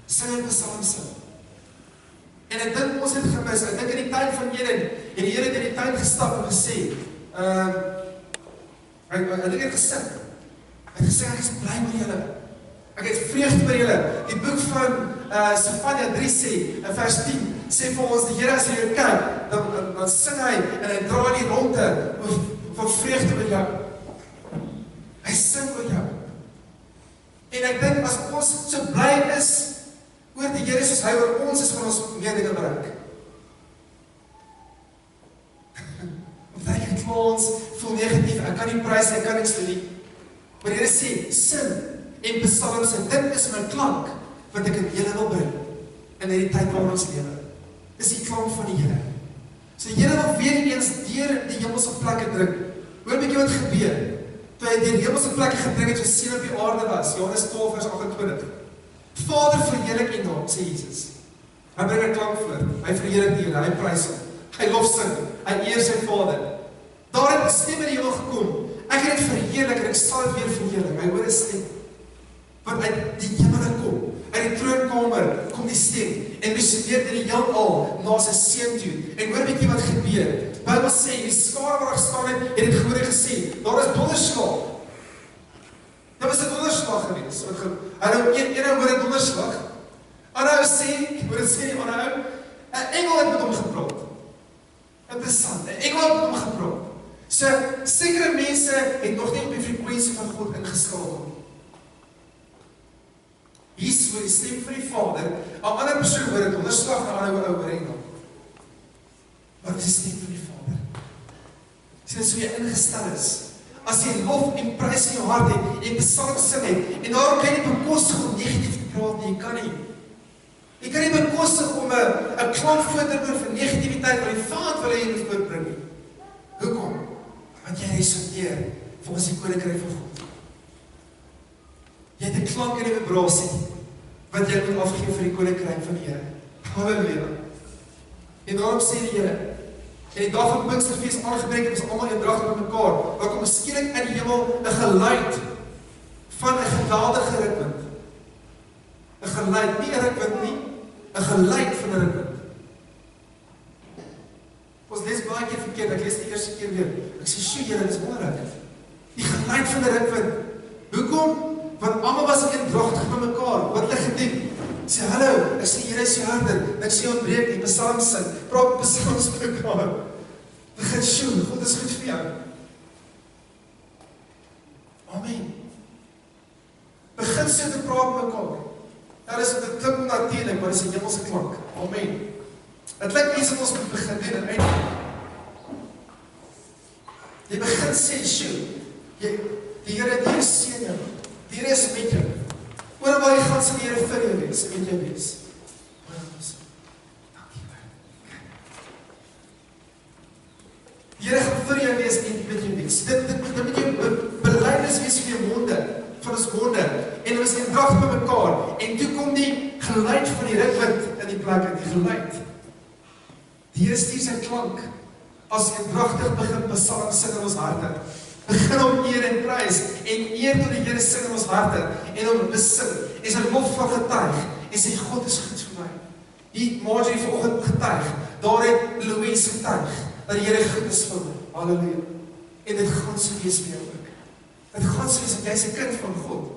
Sing en psalms sing. En ek dink ons het gemis, ek dink in die tuin van Eden, en die Here het in die tuin gestap en gesê, hy het gesing. Hy het gesê, ek is bly met julle. Ek het vreugde by julle. Die boek van Sefanja 3 sê, in vers 10, sê vir ons, die Here as hy jou kyk, dan sing hy, en hy draai die ronde, van vreugde by jou. Hy sing oor jou. En ek dink, as ons so bly is, oor die Here soos hy oor ons is, van ons meer dinge bereik. Beteken ons voel negatief, ek kan nie prys, ek kan niks doen nie. Maar die Here sê, sing en psalms, en dit is my klank, wat ek in julle wil bring, in die tyd waarin ons lewe. Dis die klank van die Here. So die Here wil weer eens deur die hemelse plekke druk. Hoor 'n bietjie wat gebeur. Toe hy die hemelse plekke gedring het, so seën op die aarde was, Johannes 12 vers 28. Vader verheerlik U naam, sê Jesus. Hy bring 'n klank voor. Hy verheerlik die Here, hy prys hom. Hy lofsing, hy eer sy Vader. Daar het 'n stem in die hemel gekom. Ek het dit verheerlik en ek sal dit weer verheerlik. Hy hoor 'n stem. Want uit die hemel kom, uit die troonkamer kom die stem en resoneer in die heelal na sy seun toe. En hoor 'n bietjie wat gebeur. Die Bybel sê, die skare wat daar staan het dit gehoor en gesê, daar is donderslag. Dit was 'n donderslag gewees. Hulle een hoor 'n donderslag. Ander sê, hoor dit sê die ander ou, 'n engel het met hom gepraat. Interessant, 'n engel het met hom gepraat. So, sekere mense het nog nie op die frekwensie van God ingeskakel. Hier is die stem van die Vader, 'n ander persoon hoor dit, onderslag na 'n ander ou engel. Maar dit is die stem van die Vader. Sien dit so jy ingestel is. As jy lof en prys in jou hart het, en psalms sing het, en daarom kan jy nie bekostig om negatief te praat nie, jy kan nie. Jy kan nie bekostig om 'n klank voor te bring van negativiteit, want die Vader wil jy nie voortbring nie. Hoekom? jy resoneer volgens die koninkryk van God. Jy het 'n klank in die vibrasie wat jy moet afgee vir die koninkryk van die Here. Halleluja. En daarom sê die Here, en die dag van Pinksterfees aangebreek het, ons almal eendragtig by mekaar, daar kom skielik uit die hemel 'n geluid van 'n geweldige rukwind. 'n geluid, nie 'n rukwind nie, 'n geluid van 'n rukwind. Ons lees baie keer verkeerd, ek lees die eerste keer weer. Ek sê, "Sjoe, Here, dis wonderlik." Die geluid van 'n rukwind. Hoekom? Want almal was eendragtig by mekaar. Wat het hulle gedoen? Sê, "Hallo, ek sê, Here is so harder." Ek sê, "Ontbreek nie, psalms sing." Praat psalms met mekaar. Begin sjoe, God is goed vir jou. Amen. Begin so te praat met mekaar. Ja, dit klink natuurlik, maar dit is 'n hemelse klank. Amen. Het lyk iets wat ons moet begin doen en uitdaging. Jy begin sê, "Sjoe, die Here seën jou. Die Here is met jou. Oor waar jy gaan, sal die Here vir jou wees, met jou wees." Dankie, die Here gaan vir jou wees en met jou wees. Dit moet jou belydenis wees van jou monde, van ons monde, en ons eendragtig by mekaar, en toe kom die geluid van die rukwind in die plek, en die geluid. Die Here stuur sy klank, as eendragtig begin psalms sing in ons harte. Begin om eer en prys, en eer tot die Here sing in ons harte, en om besing, en sy lof van getuig, en sê, "God is goed vir my." Die Marjorie vanoggend getuig, daar het Louise getuig, dat die Here goed is vir my. Halleluja. En dit gaan so wees vir jou ook. Dit gaan so wees, dat jy is 'n kind van God,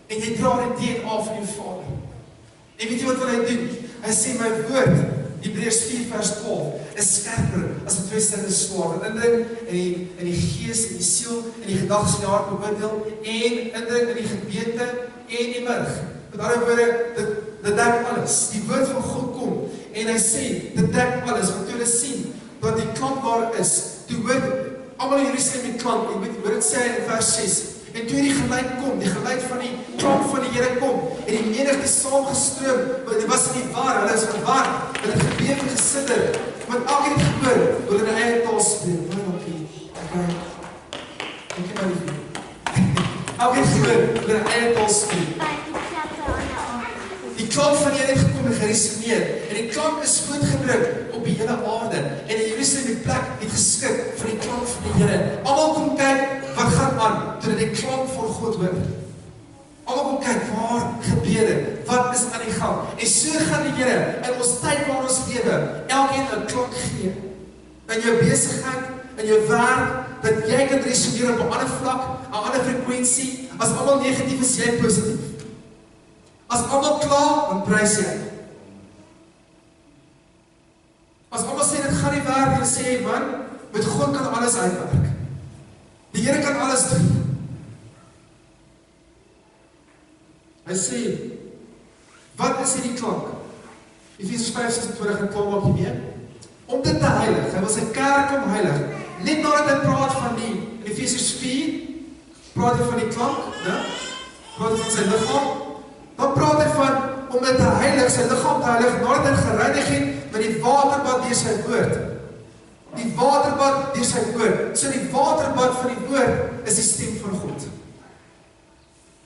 en jy dra die DNA van jou Vader. En weet jy wat hy doen? Hy sê, "My woord," Hebreërs 4 vers 12, is skerper as 'n tweesnijdende swaard, wat indring in die gees, in die siel, in die gedagtes in die hart beoordeel, en indring in die gewete en die murg. Met ander woorde, dit dek alles. Die woord van God kom, en hy sê, dit dek alles, want toe hulle sien, dat die klank daar is, toe hoor, almal in Jerusalem die klank, en hoor dit sê in vers 6, en toe die geluid kom, die geluid van die klank van die Here kom, en die menigte saamgestroom, want dit was in die war, hulle is verwar, hulle het gebeef en gesidder, want elke het gehoor, hulle in 'n eie taal spreek. Hoor dankie. Dankie maar liefie. Elke het gehoor, hulle in 'n eie taal spreek. Die klank van die Here het gekom en geresoneer, en die klank is voortgedruk op die hele aarde, en in Jerusalem die plek het geskik van die klank van die Here. Almal kom kyk, wat gaan aan, toe die klank van God hoor. Almal kom kyk, waar gebeur dit? Wat is aan die gang? En so gaan die Here in ons tyd waar ons lewe, elkeen 'n klank gee. In jou besigheid, in jou werk, dat jy kan resoneer op 'n ander vlak, 'n ander frekwensie. As almal negatief is, jy positief. As almal kla, dan prys jy. As almal sê dit gaan nie werk, dan sê jy, "Man, met God kan alles uitwerk. Die Here kan alles doen." Hy sê, wat is hierdie klank? Efesiërs 5:26 en 12 maak jy mee. Om dit te heilig, hy wil sy kerk kom heilig. Net nadat hy praat van die, in Efesiërs 4, praat hy van die klank, ne? Praat hy van sy liggaam. Dan praat hy van, om dit te heilig, sy liggaam te heilig, nadat hy gereinig het met die waterbad deur sy woord. Die waterbad deur sy woord. So die waterbad van die woord is die stem van God.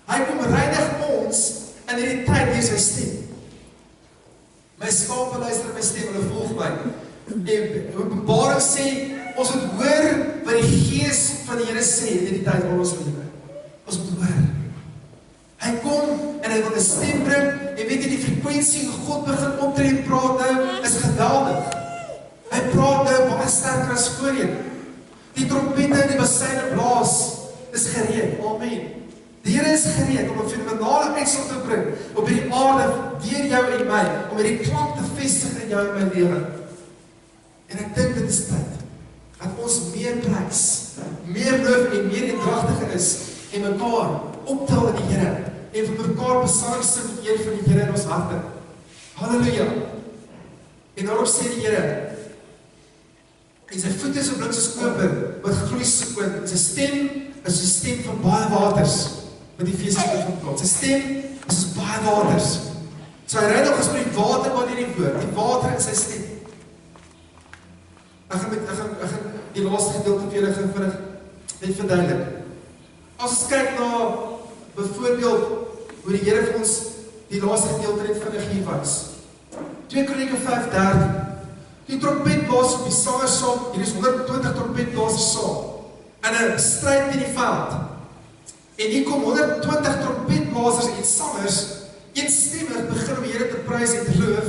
Hy kom reinig ons in hierdie tyd deur sy stem. My skape luister my stem, hulle volg my. En Openbaring sê, ons moet hoor wat die Gees van die Here sê in die tyd waar ons lewe. Ons moet hoor. Hy kom en hy wil 'n stem bring, en weet jy, die frekwensie hoe God begin optree en praat nou, is geweldig. Hy praat nou baie sterker as voorheen. Die trompette en die bassyne blaas, is gereed. Amen. Die Here is gereed om 'n fenomenale uitslag te bring op hierdie aarde, deur jou en my, om hierdie klank te vestig in jou en my lewe. En ek dink dit is tyd, dat ons meer prys, meer loof en meer eendragtig is, en mekaar optel in die Here, en vir mekaar psalms sing met eer van die Here in ons harte. Halleluja. En daarop sê die Here, en sy voete is so blink soos koper, wat gegloei soos koper, en sy stem is die stem van baie waters, wat die Efesiërs van praat. Sy stem is soos baie waters. So hy ry nog eens met die water wat in die woord, die water in sy stem. Ek gaan die laaste gedeelte vir julle vinnig net verduidelik. As ons kyk na, byvoorbeeld, hoe die Here vir ons die laaste gedeelte net vinnig hier wys. 2 Kronieke 5:13. Die trompetblaas op die sangers saam, hier is 120 trompetblaasers saam, in 'n stryd in die veld. En hier kom 120 trompetblaasers en sangers, eenstemmig begin om die Here te prys en te loof.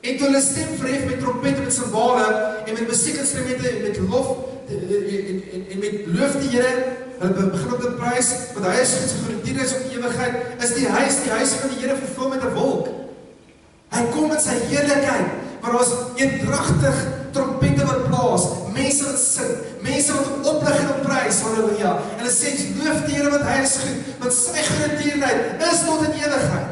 En toe hulle stem verhef met trompette, met simbale en met musiekinstrumente en met lof en met loof die Here, hulle begin om te prys, want hy is goed, sy goedertierenheid op die ewigheid, is die huis van die Here vervul met 'n wolk. Hy kom met sy heerlikheid, maar daar is eendragtig trompette wat blaas, mense wat sing, mense wat oplig en opprys, halleluja. En hulle sê, loof die Here want hy is goed, want sy goedertierenheid is tot in ewigheid.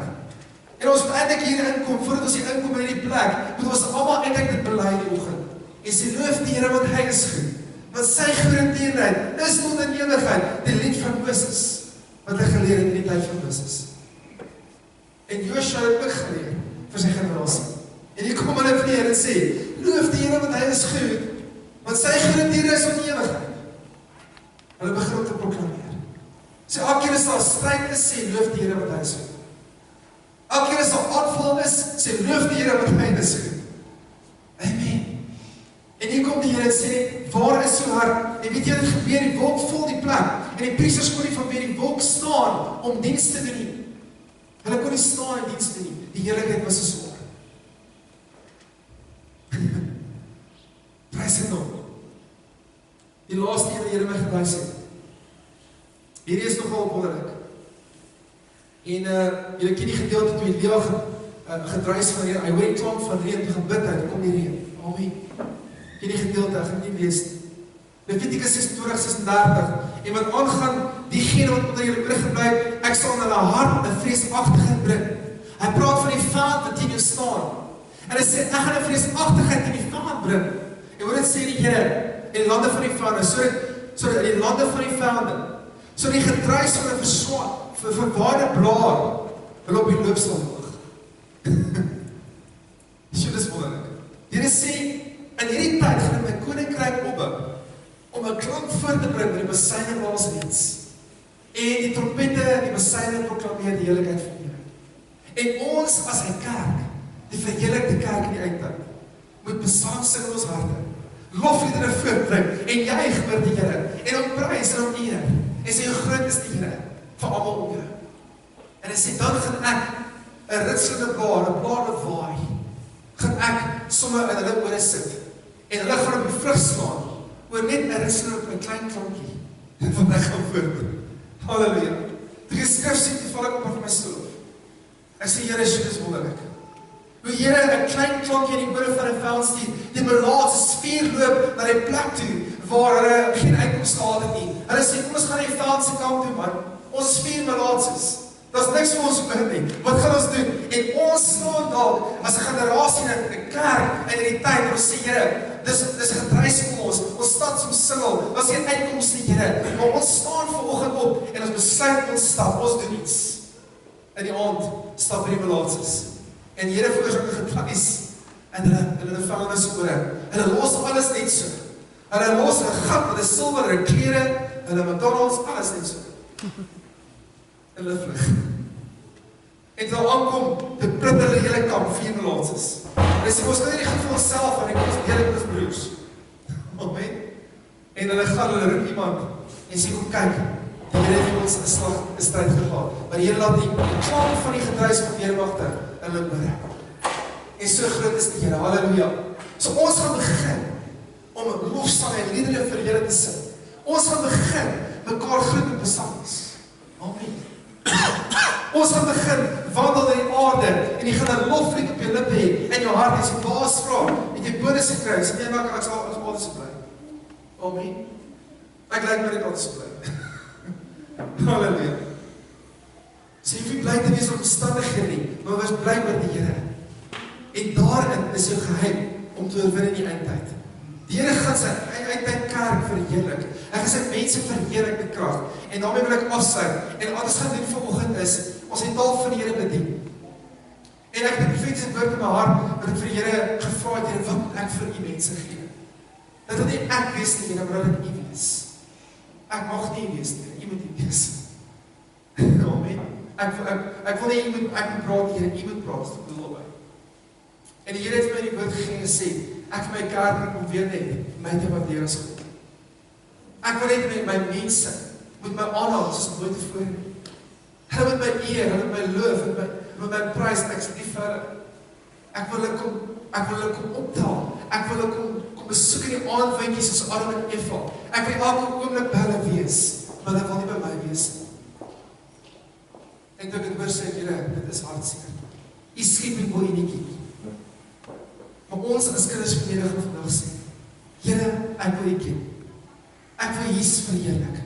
En ons moet eintlik hier inkom, voordat ons hier inkom in die plek, moet ons almal eintlik dit bely die oggend. En sê, loof die Here want hy is goed, want sy goedertierenheid is tot in ewigheid. Die lied van Moses, wat hy geleer het in die tyd van Moses. En Joshua het ook geleer vir sy generasie. En hier kom hulle vir en sê, loof die Here want hy is goed, want sy goedertierenheid is tot in ewigheid. Hulle begin om te proklameer. Sê, elke keer as daar stryd is, sê, loof die Here want hy is goed. Elke keer as daar aanval is, sê, loof die Here want hy is goed. Amen. En hier kom die Here en sê, waar is so hart? En weet jy wat gebeur, die wolk vul die plek. En die priesters kon nie vanweer die wolk staan om diens te doen nie. Hulle kon nie staan en diens te doen nie. Die heerlikheid was so zwaar. Prys het nog. Die laaste een wat die Here my gewys het. Hierdie is nogal wonderlik. En julle ken die gedeelte toe Elia gedruis van Here, hy hoor die klank van reën, toe gaan bid hy, toe kom die reën. Amen. Ken die gedeelte, ek gaan nie lees nie. Levitikus 26:36. En wat aangaan, diegene wat onder julle oorgebly, ek sal in hulle hart 'n vreesagtigheid bring. Hy praat van die vyand wat teen jou staan. En hy sê, ek gaan 'n vreesagtigheid in die vyand bring. En hoor dit sê die Here, in die lande van die vyande, in die lande van die vyande, so die gedruis van 'n verwaarde blaar, hulle op die loop sal hoog. So dis wonderlik. Die Here sê, in hierdie tyd gaan my koninkryk opbou, om 'n klank voor te bring met die besyne laasreeds. En die trompette, die besyne proklameer die heiligheid van die Here. En ons as 'n kerk, die verheerlikte kerk in die eindtyd, moet besaam sing in ons harte, lofliedere voortbring, en juig vir die Here, en hom prys en hom eer, en sê, hoe groot is die Here, vir almal om jou. En hy sê, dan gaan ek, 'n ritselende blaar, 'n blaar wat waai, gaan ek sommer in hulle ore sit, en hulle gaan op die vrug slaan, oor net 'n ritselende op 'n klein klankie, wat ek gaan voortbring. Halleluja. Die geskrif sê, die val ek op van my stoel. Ek sê, Here, dit is wonderlik. Hoe Here 'n klein klonkie in die midde van 'n veld stuur, die melaatse spier loop na die plek toe, waar hulle geen uitkomste gehad het nie. Hulle sê, kom ons gaan na die veld se kant toe, man. Ons spier melaatses. Daar's niks vir ons oor nie. Wat gaan ons doen? En ons staan daar, as 'n generasie in 'n kerk, in die tyd, en ons sê, Here, dis gedruis vir ons stad soms singel, ons geen uitkomste nie, Here, maar ons staan vanoggend op, en ons besluit ons stap, ons doen iets. In die aand, stap vir die melaatses. En die Here veroorsaak 'n gedruis, en hulle vang ons ore. Hulle los alles net so. Hulle los 'n gat met 'n silwer, hulle klere, hulle McDonald's, alles net so. En hulle vlug. En toe aankom, te print hulle hele kamp, 4 melaatses. En hy sê, ons kan nie goed vir ons self, en ek ons deel met ons broers. Amen. En hulle gaan, hulle roep iemand, en sê, kom kyk, die Here het vir ons 'n stryd gehad. Maar die Here laat die klank van die gedruis van weermagte in hulle ore. En so groot is die Here, halleluja. So ons gaan begin om lofsang en liedere vir die Here te sing. Ons gaan begin mekaar groet met psalms. Amen. Ons gaan begin wandel in die aarde en jy gaan 'n loflied op jou lippe hê en jou hart as jy baas vra en jy bonus gekry. Sê nee, maar ek sal altyd so bly. Amen. Ek lyk maar net altyd so bly. Halleluja. Sê jy bly te wees op omstandighede nie, maar wees bly met die Here. En daarin is jou geheim om te oorwin in die eindtyd. Die Here gaan sy eindtyd kerk verheerlik. Hy gaan sy mense verheerlik met krag. En daarmee wil ek afsluit. En wat ons gaan doen vanoggend is, ons het taal van die Here bedien. En ek het 'n profetiese woord in my hart, wat ek vir die Here gevra het, Here, wat moet ek vir u mense gee? Dat dit nie ek wees nie, maar dat dit u wees. Ek mag nie wees nie, jy moet nie wees. Amen. Ek wil nie, ek moet praat, Here, jy moet praat, dit bedoel by. En die Here het my die woord gegee en gesê, ek vir my kerk om weer net, my te waardeer as God. Ek wil net met my mense, moet my aanhaal, soos nooit tevore nie. Hulle moet my eer, hulle moet my loof, hulle moet my prys, ek is nie verder. Ek wil hulle kom optel, ek wil hulle kom besoek in die aandwindjies soos Adam en Eva. Ek wil elke oomblik by hulle wees, maar hulle wil nie by my wees nie. En toe ek het hoor sê, Here, dit is hartseer. U skepping wil U nie ken. Maar ons as kinders van die Here gaan vandag sê, Here, ek wil U ken. Ek wil Jesus verheerlik.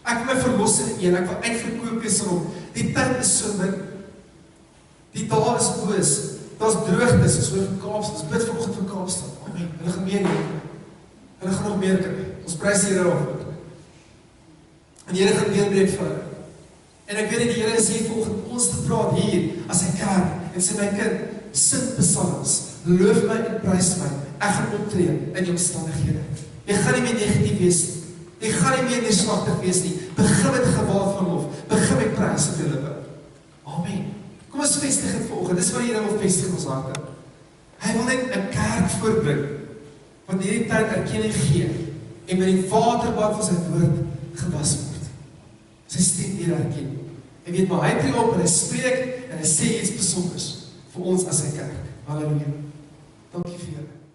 Ek wil my verlosser in U, ek wil uitverkoop wees aan Hom. Die tyd is so min. Die dae is boos. Daar's droogtes, soos oor Kaapstad. Ons bid vanoggend vir Kaapstad. Amen. Hulle gaan meer hê. Hulle gaan nog meer kry. Ons prys die Here daarvoor. En die Here gaan deurbreek vir hulle. En ek weet dat die Here is hier vanoggend ons te praat hier as 'n kerk en sê my kind, sing psalms, loof my en prys my. Ek gaan optree in die omstandighede. Jy gaan nie meer negatief wees nie. Jy gaan nie meer neerslagtig wees nie. Begin met gewaad van lof. Begin met prys op jou lippe. Amen. Kom ons vestig dit vanoggend. Dis wat die Here wil vestig ons harte. Hy wil net 'n kerk voorbring wat hierdie tyd erkenning gee en met die waterbad van sy woord gewas word. Sy stem hier erken. Jy weet maar, hy tree op en hy spreek en hy sê iets besonders vir ons as sy kerk. Halleluja. Dankie vir julle.